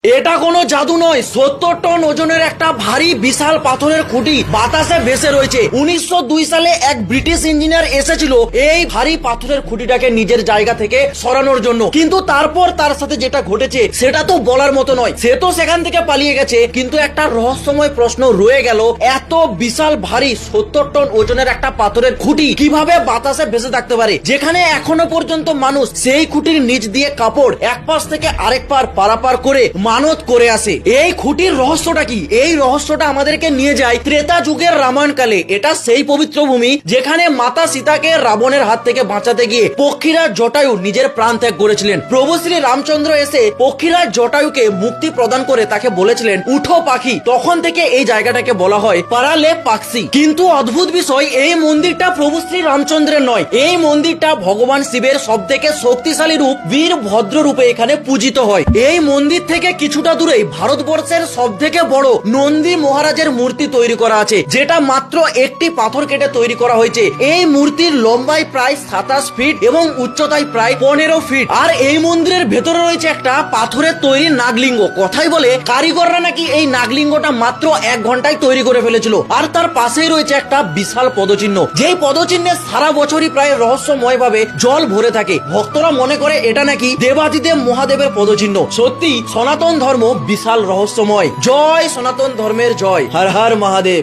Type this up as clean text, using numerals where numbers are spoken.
এটা কোনো জাদু নয়, 70 টন ওজনের একটা ভারী বিশাল পাথরের খুঁটি বাতাসে ভেসে রয়েছে। 1902 সালে এক ব্রিটিশ ইঞ্জিনিয়ার এসেছিল এই ভারী পাথরের খুঁটিটাকে নিজের জায়গা থেকে সরানোর জন্য, কিন্তু তারপর তার সাথে যেটা ঘটেছে সেটা তো বলার মতো নয়। সে তো সেখান থেকে পালিয়ে গেছে, কিন্তু একটা রহস্যময় প্রশ্ন রয়ে গেল, এত বিশাল ভারী 70 টন ওজনের একটা পাথরের খুঁটি কিভাবে বাতাসে ভেসে থাকতে পারে, যেখানে এখনো পর্যন্ত মানুষ সেই খুঁটির নিচ দিয়ে কাপড় এক পাশ থেকে আরেক পার পারাপার করে মানত করে আসে। এই খুঁটির রহস্যটা কি? এই রহস্যটা আমাদেরকে নিয়ে যায় ত্রেতা যুগের রামায়ণ কালে। এটা সেই পবিত্র ভূমি যেখানে মাতা সীতাকে রাবণের হাত থেকে বাঁচাতে গিয়ে পক্ষীরাজ জটায়ু নিজের প্রাণ ত্যাগ করেছিলেন। প্রভু শ্রী রামচন্দ্র এসে পক্ষীরাজ জটায়ুকে মুক্তি প্রদান করে তাকে বলেছিলেন, উঠো পাখি। তখন থেকে এই জায়গাটাকে বলা হয় পারালে পাকসি। কিন্তু অদ্ভুত বিষয়, এই মন্দিরটা প্রভু শ্রী রামচন্দ্রের নয়, এই মন্দিরটা ভগবান শিবের সব থেকে শক্তিশালী রূপ বীর ভদ্র রূপে এখানে পূজিত হয়। এই মন্দির থেকে কিছুটা দূরেই ভারতবর্ষের সব থেকে বড় নন্দী মহারাজের মূর্তি তৈরি করা আছে, যেটা মাত্র একটি পাথর কেটে তৈরি করা হয়েছে। এই মূর্তির লম্বাই প্রায় 27 ফিট এবং উচ্চতায় প্রায় 15 ফিট। আর এই মন্দিরের ভেতরে রয়েছে একটা পাথরের তৈরি নাগলিঙ্গ। কথাই বলে কারিগররা নাকি এই নাগলিঙ্গটা মাত্র 1 ঘন্টায় তৈরি করে ফেলেছিল। আর তার পাশেই রয়েছে একটা বিশাল পদচিহ্ন, যেই পদচিহ্নে সারা বছরই প্রায় রহস্যময় ভাবে জল ভরে থাকে। ভক্তরা মনে করে এটা নাকি দেবাদিদেব মহাদেবের পদচিহ্ন। সত্যি সনাতন ধর্ম বিশাল রহস্যময়। জয় সনাতন ধর্মের জয়। হর হর মহাদেব।